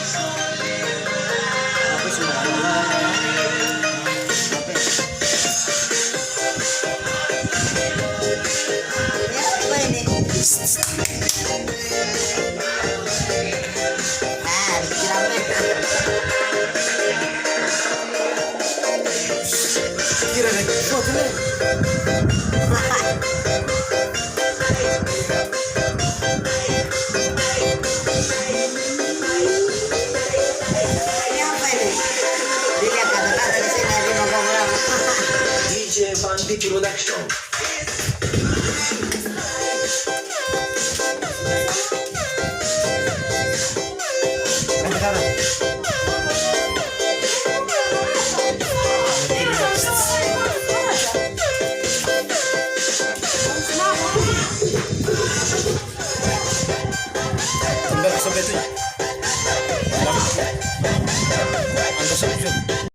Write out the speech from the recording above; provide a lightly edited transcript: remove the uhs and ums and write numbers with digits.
Apa sih? Ya, apa ini? Ah, kira deh. Oh, bener. Ini apa ini? Dilihat kata-kata di sini di ngomong-ngomong. DJ Fandi Production. Sampai itu. Angkat sampai itu.